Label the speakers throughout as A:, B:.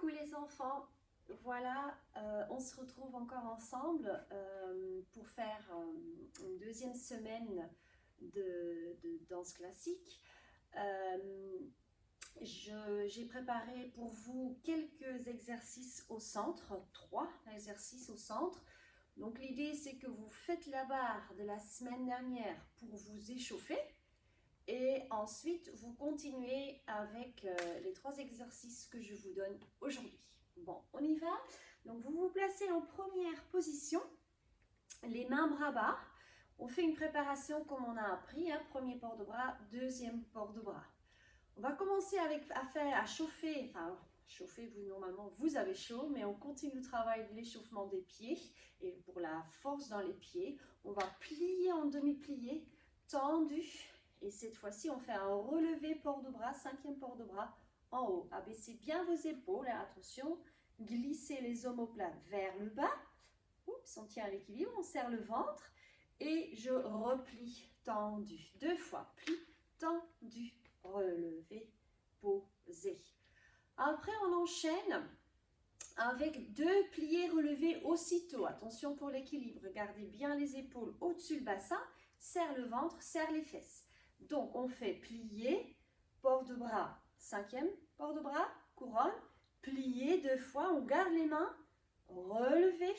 A: Coucou les enfants, voilà, on se retrouve encore ensemble pour faire une deuxième semaine de danse classique. J'ai préparé pour vous quelques exercices au centre, 3 exercices au centre. Donc l'idée c'est que vous faites la barre de la semaine dernière pour vous échauffer. Et ensuite, vous continuez avec les 3 exercices que je vous donne aujourd'hui. Bon, on y va. Donc, vous vous placez en première position, les mains bras bas. On fait une préparation comme on a appris, hein, premier port de bras, deuxième port de bras. On va commencer à chauffer, enfin, chauffer, normalement, vous avez chaud, mais on continue le travail de l'échauffement des pieds. Et pour la force dans les pieds, on va plier en demi-plié, tendu. Et cette fois-ci, on fait un relevé port de bras, 5e port de bras en haut. Abaissez bien vos épaules, attention. Glissez les omoplates vers le bas. Oups, on tient à l'équilibre, on serre le ventre. Et je replie, tendu. 2 fois, plie, tendu, relevé, posé. Après, on enchaîne avec 2 pliés relevés aussitôt. Attention pour l'équilibre. Gardez bien les épaules au-dessus du bassin. Serre le ventre, serre les fesses. Donc, on fait plier, port de bras, 5e port de bras, couronne, plier 2 fois, on garde les mains, relever,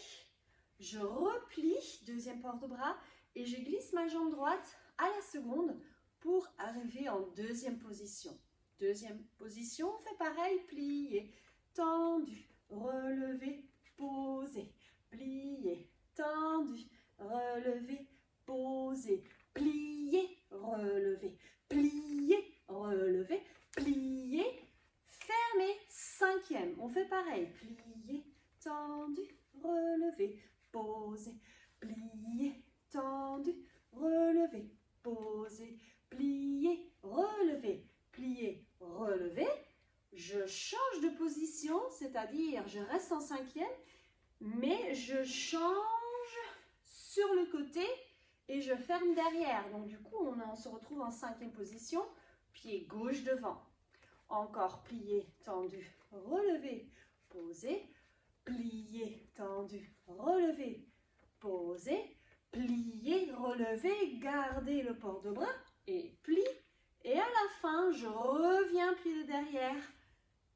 A: je replie, 2e port de bras, et je glisse ma jambe droite à la seconde pour arriver en 2e position. 2e position, on fait pareil, plier, tendu, relever, poser, plier, tendu, relever, poser, plier, relever, plier, relever, plier, fermer, 5e. On fait pareil, plier, tendu, relever, poser, plier, tendu, relever, poser, plier, relever, plier, relever. Je change de position, c'est-à-dire je reste en 5e, mais je change sur le côté et je ferme derrière. Donc du coup, on se retrouve en 5e position, pied gauche devant. Encore plié, tendu, relevé, posé, plié, tendu, relevé, posé, plié, relevé, gardez le port de bras et plie. Et à la fin, je reviens plier derrière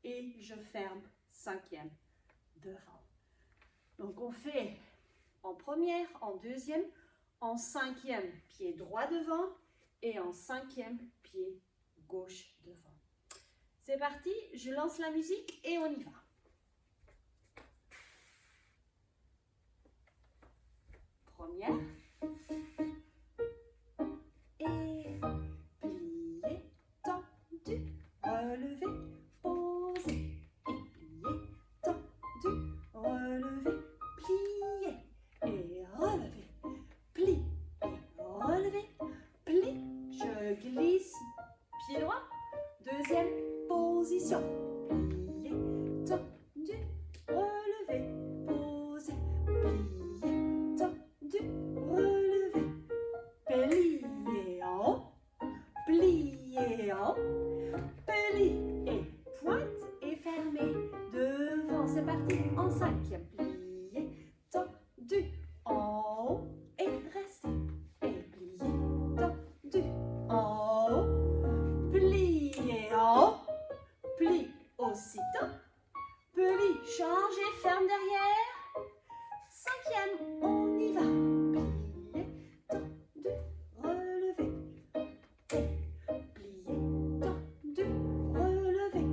A: et je ferme 5e devant. Donc on fait en première, en 2e, en 5e, pied droit devant et en 5e, pied gauche devant. C'est parti, je lance la musique et on y va. Première. Et plier, tendu, relevé, posé. Et plier, tendu, relevé, plier. Et relevé, plie, et relevé, plie. Je glisse, pied droit, 2e position. Plier, tendu, relevé, posé, plier, tendu, relevé, plier en haut, plier en haut, plie et pointe et fermer devant. C'est parti, en 5e, plier, tendu, en haut et restez. Et plier, tendu, en haut, plier en haut, plie aussitôt, plie, change et ferme derrière. 5e, on y va. Plier, tendu, relevé. Et plier, tendu, relevé.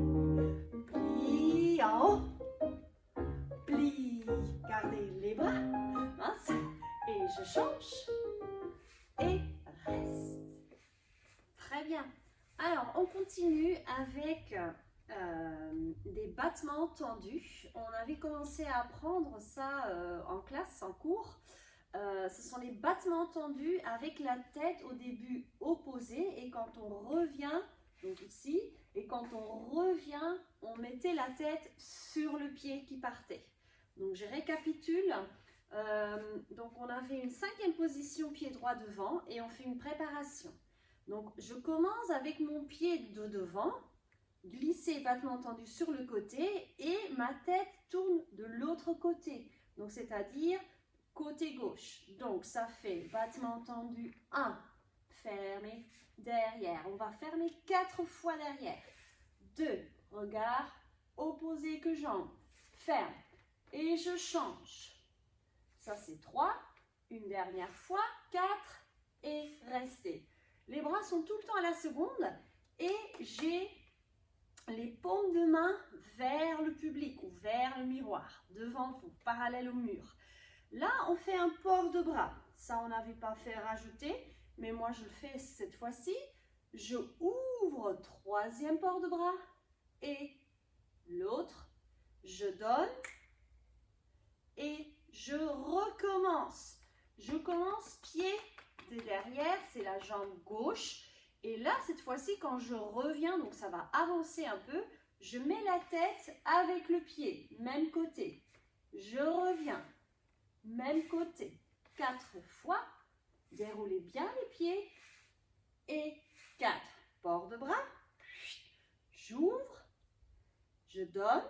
A: Plie en haut. Plie, gardez les bras. Mince. Et je change. Et reste. Très bien. Alors, on continue avec des battements tendus. On avait commencé à apprendre ça en classe, en cours. Ce sont les battements tendus avec la tête au début opposée et quand on revient, donc ici, et quand on revient, on mettait la tête sur le pied qui partait. Donc je récapitule. Donc on avait une 5e position, pied droit devant, et on fait une préparation. Donc je commence avec mon pied de devant, glisser battement tendu sur le côté et ma tête tourne de l'autre côté. Donc, c'est-à-dire côté gauche. Donc, ça fait battement tendu 1, fermé, derrière. On va fermer 4 fois derrière. 2, regard opposé que jambe, ferme. Et je change. Ça, c'est 3. Une dernière fois, 4 et restez. Les bras sont tout le temps à la seconde et j'ai les paumes de main vers le public ou vers le miroir, devant vous, parallèle au mur. Là, on fait un port de bras. Ça, on n'avait pas fait rajouter, mais moi, je le fais cette fois-ci. Je ouvre, 3e port de bras et l'autre. Je donne et je recommence. Je commence pied de derrière, c'est la jambe gauche. Et là, cette fois-ci, quand je reviens, donc ça va avancer un peu, je mets la tête avec le pied, même côté. Je reviens, même côté. 4 fois, déroulez bien les pieds. Et 4, port de bras. J'ouvre, je donne.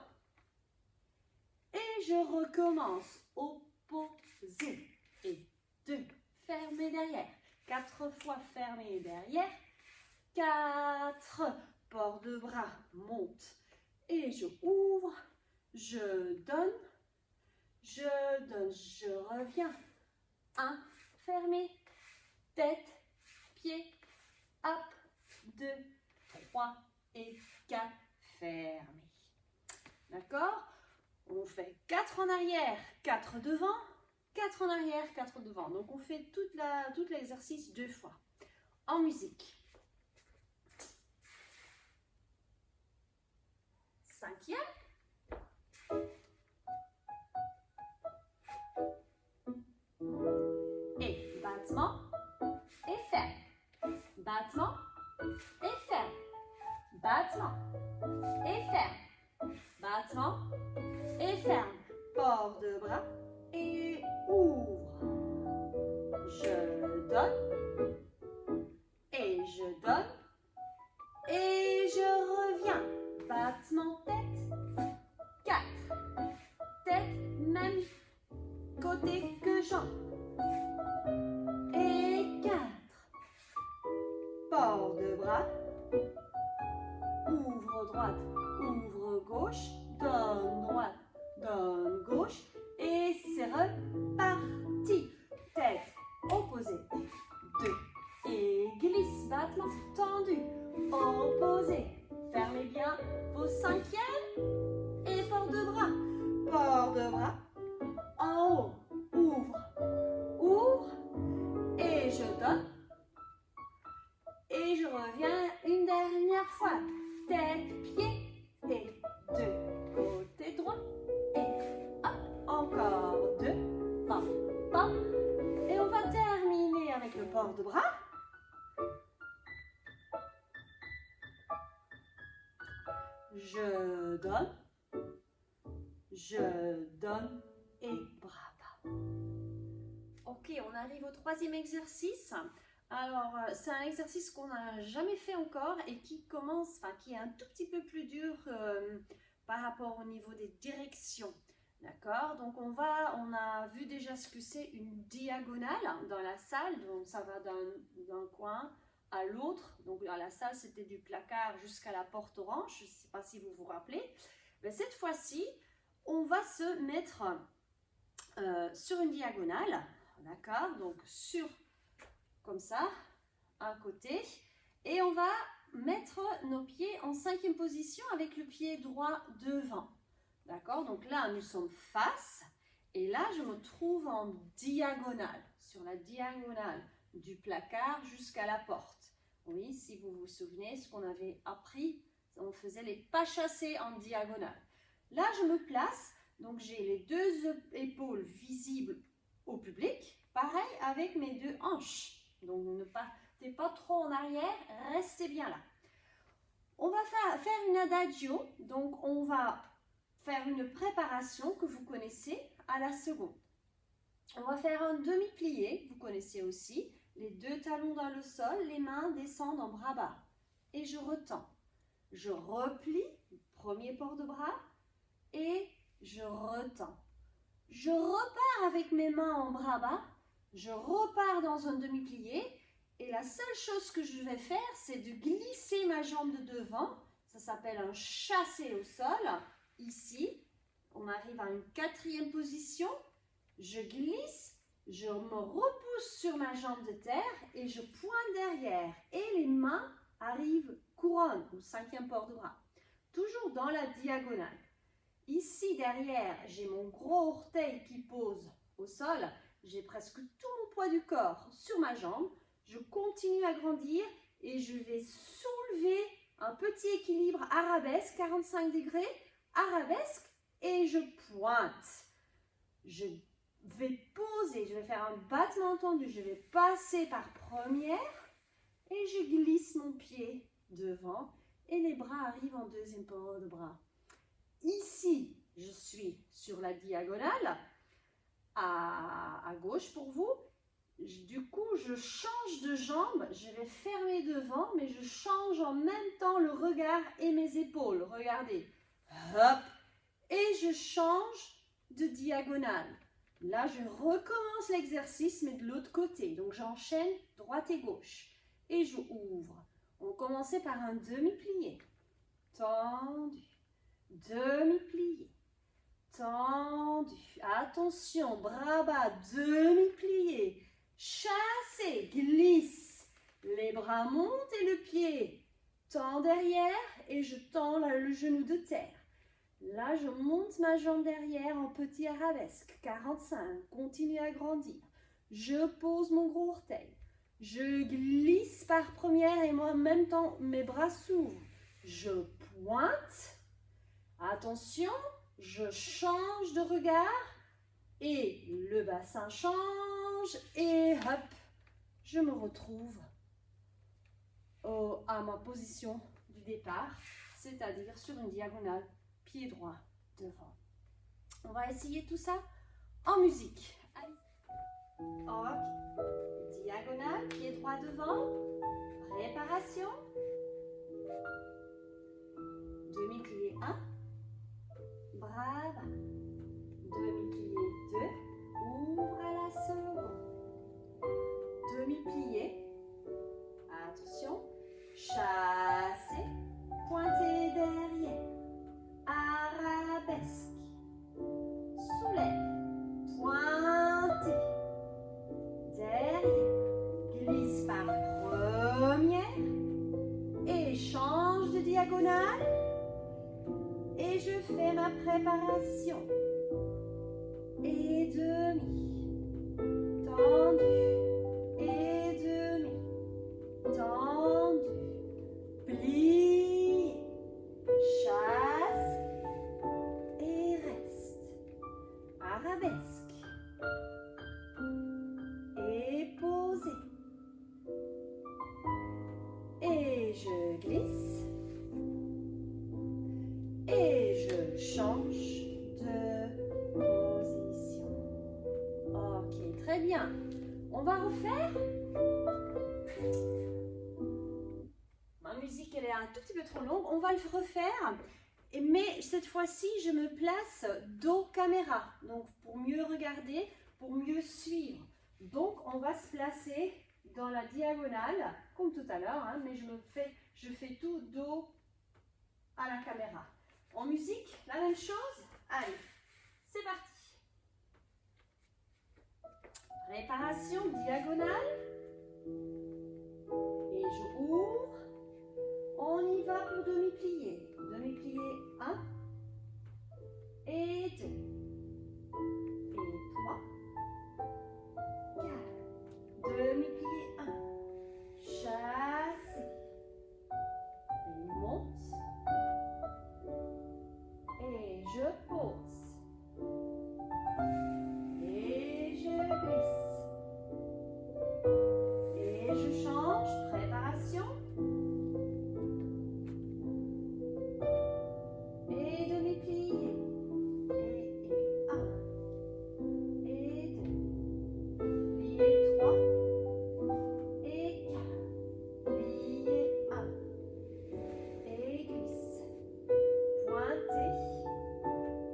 A: Et je recommence, opposé. Et 2, fermé derrière. 4 fois fermé derrière. 4, port de bras, monte. Et je ouvre, je donne, je reviens. 1, fermé, tête, pied, hop, 2, 3 et 4, fermé. D'accord? On fait 4 en arrière, 4 devant, 4 en arrière, 4 devant. Donc, on fait tout l'exercice 2 fois. En musique. 5e. Et battement et ferme. Battement et ferme. Battement et ferme. Battement et ferme. Port de bras et ouvre. Je donne et je donne et je reviens. Battement tête. 4. Tête même côté que jambe. Et 4. Port de bras. Ouvre droite, ouvre gauche, donne droite, donne gauche. Et c'est reparti. Tête opposée. 2. Et glisse, battement tendu. Opposé. Fermez bien vos 5e. Et port de bras. Port de bras. En haut. Ouvre. Ouvre. Et je donne. Et je reviens une dernière fois. Tête, pied. Et 2. Côté droit. Et hop. Encore 2. Hop, hop. Et on va terminer avec le port de bras. Je donne et bras bas. Ok, on arrive au 3e exercice. Alors, c'est un exercice qu'on n'a jamais fait encore et qui est un tout petit peu plus dur par rapport au niveau des directions. D'accord? Donc, on a vu déjà ce que c'est une diagonale dans la salle. Donc, ça va d'un coin à l'autre. Donc, dans la salle, c'était du placard jusqu'à la porte orange. Je ne sais pas si vous vous rappelez. Mais cette fois-ci, on va se mettre sur une diagonale. D'accord? Donc, comme ça, un côté. Et on va mettre nos pieds en 5e position avec le pied droit devant. D'accord? Donc là, nous sommes face. Et là, je me trouve en diagonale. Sur la diagonale du placard jusqu'à la porte. Oui, si vous vous souvenez, ce qu'on avait appris, on faisait les pas chassés en diagonale. Là, je me place. Donc, j'ai les 2 épaules visibles au public. Pareil avec mes 2 hanches. Donc, ne partez pas trop en arrière, restez bien là. On va faire une adagio. Donc, on va faire une préparation que vous connaissez à la seconde. On va faire un demi-plié, vous connaissez aussi. Les 2 talons dans le sol, les mains descendent en bras bas. Et je retends. Je replie, premier port de bras. Et je retends. Je repars avec mes mains en bras bas, je repars dans un demi-plié et la seule chose que je vais faire, c'est de glisser ma jambe de devant. Ça s'appelle un chassé au sol. Ici, on arrive à une 4e position. Je glisse, je me repousse sur ma jambe de terre et je pointe derrière. Et les mains arrivent couronne ou 5e port de bras. Toujours dans la diagonale. Ici, derrière, j'ai mon gros orteil qui pose au sol. J'ai presque tout mon poids du corps sur ma jambe. Je continue à grandir et je vais soulever un petit équilibre arabesque, 45 degrés, arabesque, et je pointe. Je vais poser, je vais faire un battement tendu, je vais passer par première et je glisse mon pied devant et les bras arrivent en 2e port de bras. Ici, je suis sur la diagonale, à gauche pour vous. Du coup, je change de jambe, je vais fermer devant, mais je change en même temps le regard et mes épaules. Regardez, hop, et je change de diagonale. Là, je recommence l'exercice, mais de l'autre côté. Donc, j'enchaîne droite et gauche. Et je ouvre. On commençait par un demi-plié. Tendu. Demi-plié. Tendu. Attention, bras bas, demi-plié. Chassez, glisse. Les bras montent et le pied tend derrière et je tends le genou de terre. Là, je monte ma jambe derrière en petit arabesque. 45. Continue à grandir. Je pose mon gros orteil. Je glisse par première et moi en même temps, mes bras s'ouvrent. Je pointe. Attention, je change de regard et le bassin change et hop, je me retrouve à ma position du départ, c'est-à-dire sur une diagonale, pied droit devant. On va essayer tout ça en musique. Allez. Ok. Diagonale, pied droit devant, réparation. Demi-plié 1, bras bas. Demi-plié 2, ouvre à la seconde. Demi-plié, attention, chassez, pointez derrière, arabesque, soulève, pointez, derrière, glisse par première et change de diagonale et je fais ma préparation. Et demi, tendu, et demi, tendu, plie, chasse, et reste, arabesque, et posé, et je glisse, et je change de position. Ok, très bien. On va refaire. Ma musique, elle est un tout petit peu trop longue. On va le refaire. Mais cette fois-ci, je me place dos caméra. Donc, pour mieux regarder, pour mieux suivre. Donc, on va se placer dans la diagonale, comme tout à l'heure, hein, mais je fais tout dos à la caméra. En musique, la même chose. Allez, c'est parti. Réparation diagonale. Et je ouvre. On y va pour demi-plié. Demi-plié 1 et 2 et 3, 4. Demi-plié 1. Chassez. Et monte. Et je pose. Et je glisse. Et je change. Préparation. Et demi-plié. Et 1. Et 2. Plié 3. Et 4. Plié 1. Et glisse. Pointez.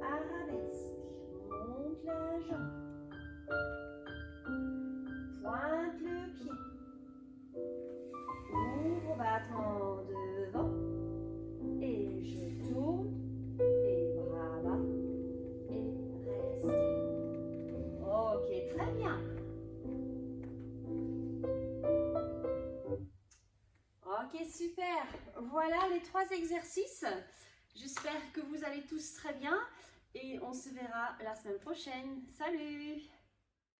A: Arabesque. battement devant. Et je tourne. Et bras bas. Et restez. Ok, très bien. Ok, super. Voilà les 3 exercices. J'espère que vous allez tous très bien. Et on se verra la semaine prochaine. Salut!